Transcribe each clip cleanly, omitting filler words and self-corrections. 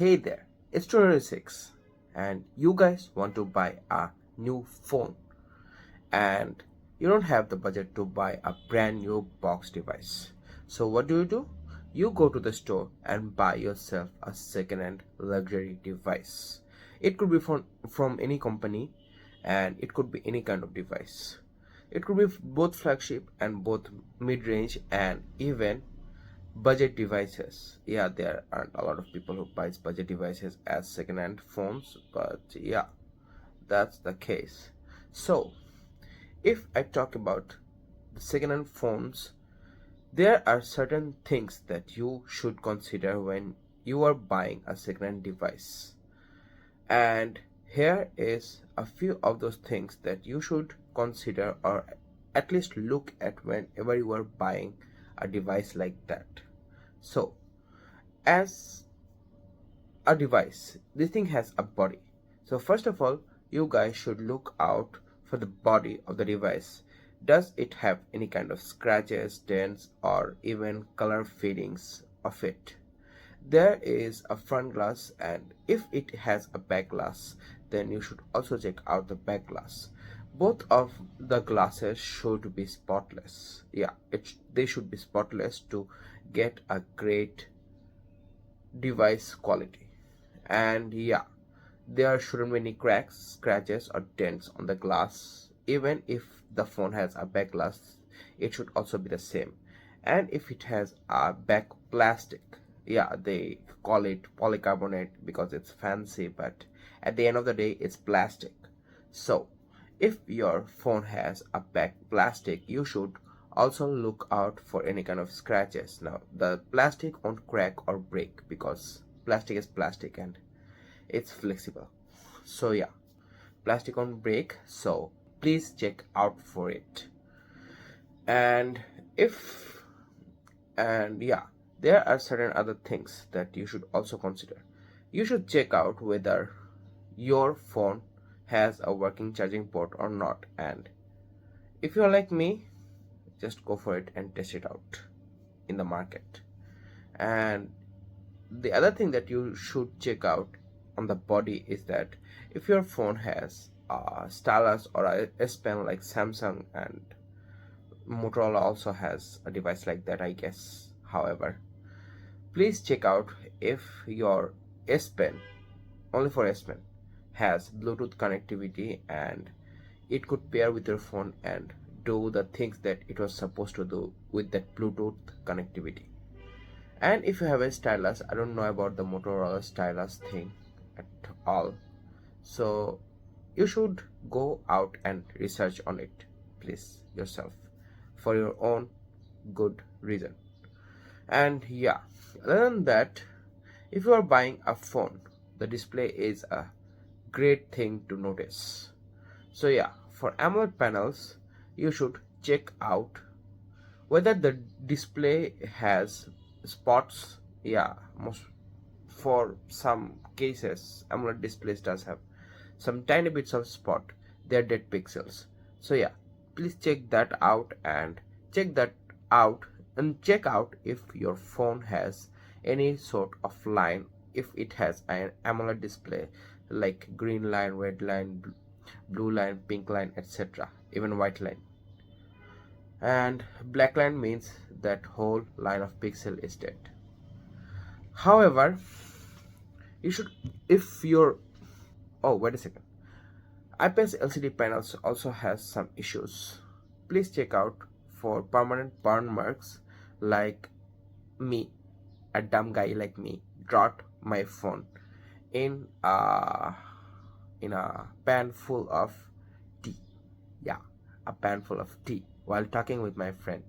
Hey there, it's 2026 and you guys want to buy a new phone and you don't have the budget to buy a brand new box device. So what do? You go to the store and buy yourself a second-hand luxury device. It could be from any company and it could be any kind of device. It could be both flagship and both mid-range and even budget devices. Yeah, there aren't a lot of people who buys budget devices as second-hand phones, but yeah, that's the case. So if I talk about the second-hand phones, there are certain things that you should consider when you are buying a second-hand device, and here is a few of those things that you should consider or at least look at whenever you are buying a device like that. So as a device, this thing has a body. So first of all, you guys should look out for the body of the device. Does it have any kind of scratches, dents, or even color fadings of it? There is a front glass, and if it has a back glass, then you should also check out the back glass. Both of the glasses should be spotless. Yeah, they should be spotless to get a great device quality. And yeah, there shouldn't be any cracks, scratches, or dents on the glass. Even if the phone has a back glass, it should also be the same. And if it has a back plastic, yeah, they call it polycarbonate because it's fancy, but at the end of the day it's plastic. So if your phone has a back plastic, you should also look out for any kind of scratches. Now the plastic won't crack or break because plastic is plastic and it's flexible. So yeah, plastic won't break, so please check out for it. And if and yeah, there are certain other things that you should also consider. You should check out whether your phone has a working charging port or not, and if you're like me, just go for it and test it out in the market. And the other thing that you should check out on the body is that if your phone has a stylus or a S Pen like Samsung, and Motorola also has a device like that, I guess. However, please check out if your S Pen, only for S Pen, has Bluetooth connectivity and it could pair with your phone and do the things that it was supposed to do with that Bluetooth connectivity. And if you have a stylus, I don't know about the Motorola stylus thing at all, so you should go out and research on it, please, yourself, for your own good reason. And yeah, other than that, if you are buying a phone, the display is a great thing to notice. So yeah, for AMOLED panels, you should check out whether the display has spots. Yeah, most for some cases AMOLED displays does have some tiny bits of spot. They're dead pixels. So yeah, please check that out and check that out check out if your phone has any sort of line, if it has an AMOLED display like green line, red line, blue line, pink line, etc., even white line. And black line means that whole line of pixel is dead. However, you should, if your oh wait a second, IPS LCD panels also has some issues. Please check out for permanent burn marks, like me, a dumb guy like me, dropped my phone in a pan full of tea. Yeah, a pan full of tea while talking with my friend.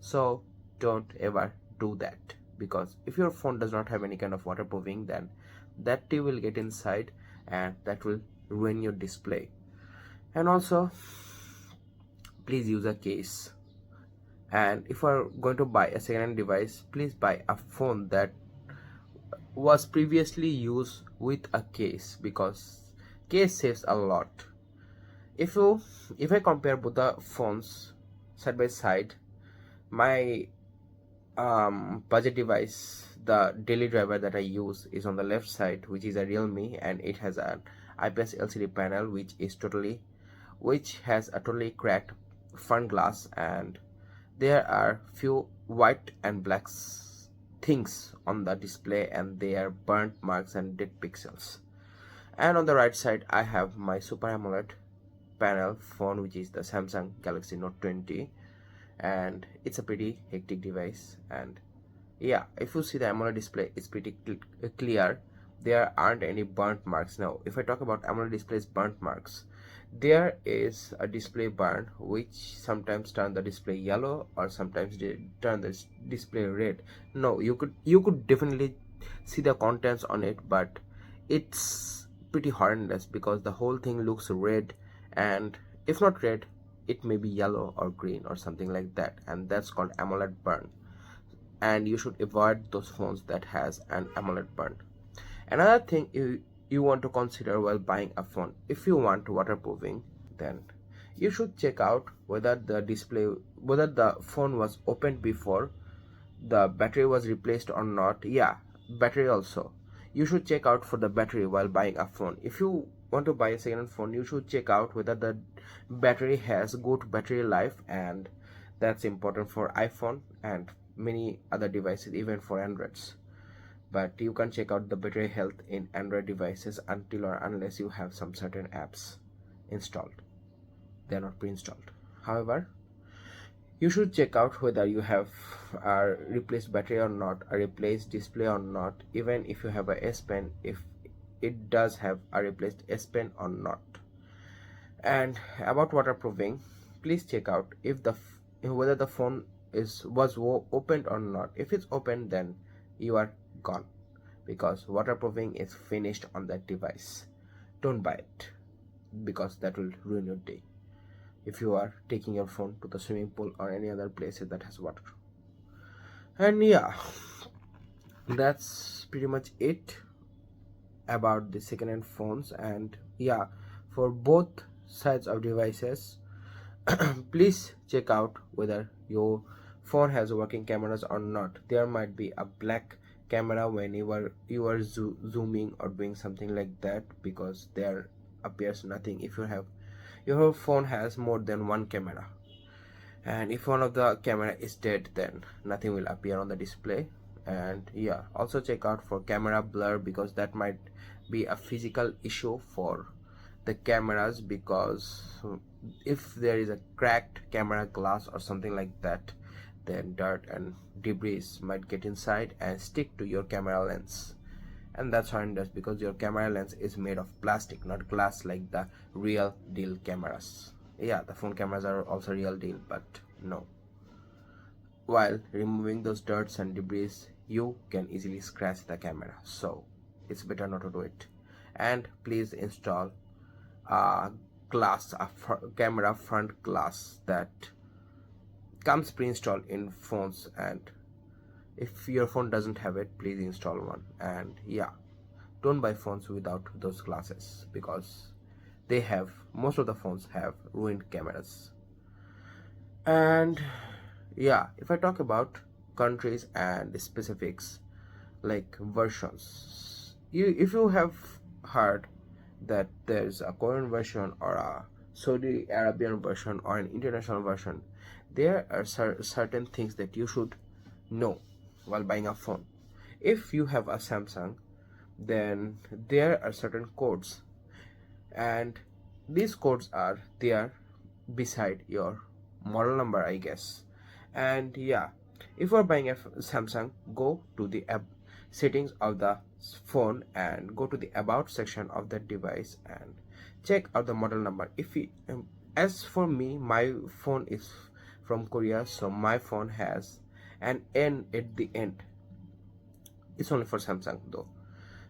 So don't ever do that, because if your phone does not have any kind of waterproofing, then that tea will get inside and that will ruin your display. And also, please use a case. And if you are going to buy a second-hand device, please buy a phone that was previously used with a case, because case saves a lot. If I compare both the phones side by side, my budget device, the daily driver that I use is on the left side, which is a Realme, and it has an IPS LCD panel which has a totally cracked front glass, and there are few white and black things on the display, and they are burnt marks and dead pixels. And on the right side I have my Super AMOLED panel phone, which is the Samsung Galaxy Note 20, and it's a pretty hectic device. And yeah, if you see the AMOLED display, it's pretty clear. There aren't any burnt marks. Now if I talk about AMOLED displays burnt marks, there is a display burn which sometimes turn the display yellow or sometimes turn the display red. No, you could definitely see the contents on it, but it's pretty horrendous because the whole thing looks red, and if not red, it may be yellow or green or something like that, and that's called AMOLED burn. And you should avoid those phones that has an AMOLED burn. Another thing you want to consider while buying a phone, if you want waterproofing, then you should check out whether the phone was opened before the battery was replaced or not. Yeah, battery also, you should check out for the battery while buying a phone. If you want to buy a second phone, you should check out whether the battery has good battery life, and that's important for iPhone and many other devices, even for Androids. But you can check out the battery health in Android devices until or unless you have some certain apps installed. They are not pre-installed. However, you should check out whether you have a replaced battery or not, a replaced display or not, even if you have a S Pen, if it does have a replaced S Pen or not. And about waterproofing, please check out if whether the phone was opened or not. If it's opened, then you are gone, because waterproofing is finished on that device. Don't buy it, because that will ruin your day if you are taking your phone to the swimming pool or any other places that has water. And yeah, that's pretty much it about the second-hand phones. And yeah, for both sides of devices, please check out whether your phone has working cameras or not. There might be a black camera when you are zooming or doing something like that, because there appears nothing if your phone has more than one camera. And if one of the camera is dead, then nothing will appear on the display. And yeah, also check out for camera blur, because that might be a physical issue for the cameras, because if there is a cracked camera glass or something like that, then dirt and debris might get inside and stick to your camera lens, and that's horrendous because your camera lens is made of plastic, not glass like the real deal cameras. Yeah, the phone cameras are also real deal, but no. While removing those dirts and debris, you can easily scratch the camera, so it's better not to do it. And please install a camera front glass that comes pre-installed in phones, and if your phone doesn't have it, please install one. And yeah, don't buy phones without those glasses, because most of the phones have ruined cameras. And yeah, if I talk about countries and specifics like versions, if you have heard that there's a Korean version or a Saudi Arabian version or an international version, there are certain things that you should know while buying a phone. If you have a Samsung, then there are certain codes, and these codes are there beside your model number, I guess. And yeah, if you are buying a Samsung, go to the app settings of the phone and go to the about section of that device and check out the model number. As for me, my phone is from Korea, so my phone has an N at the end. It's only for Samsung though.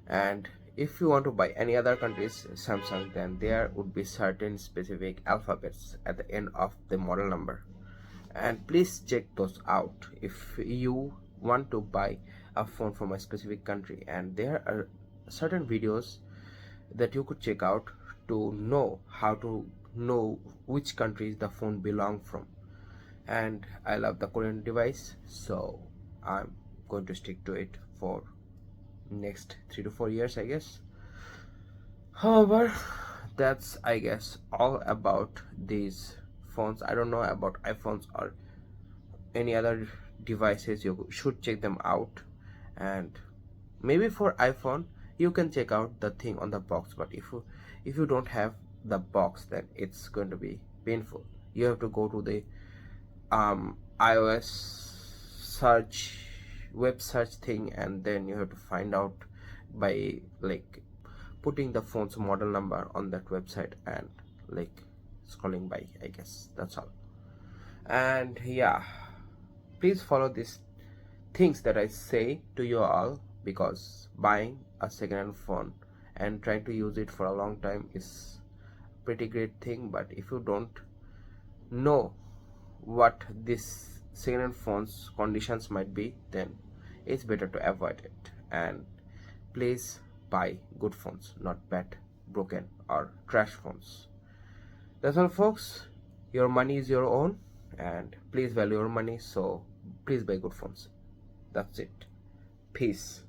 And if you want to buy any other country's Samsung, then there would be certain specific alphabets at the end of the model number, and please check those out if you want to buy a phone from a specific country. And there are certain videos that you could check out to know how to know which countries the phone belong from. And I love the Korean device, so I'm going to stick to it for next 3 to 4 years, I guess. However, that's, I guess, all about these phones. I don't know about iPhones or any other devices. You should check them out. And maybe for iPhone you can check out the thing on the box, but if you don't have the box, then it's going to be painful. You have to go to the iOS search, web search thing, and then you have to find out by like putting the phone's model number on that website and like scrolling by, I guess. That's all. And yeah, please follow these things that I say to you all, because buying a second-hand phone and trying to use it for a long time is a pretty great thing. But if you don't know what this second-hand phone's conditions might be, then it's better to avoid it. And please buy good phones, not bad, broken, or trash phones. That's all, folks. Your money is your own, and please value your money. So please buy good phones. That's it. Peace.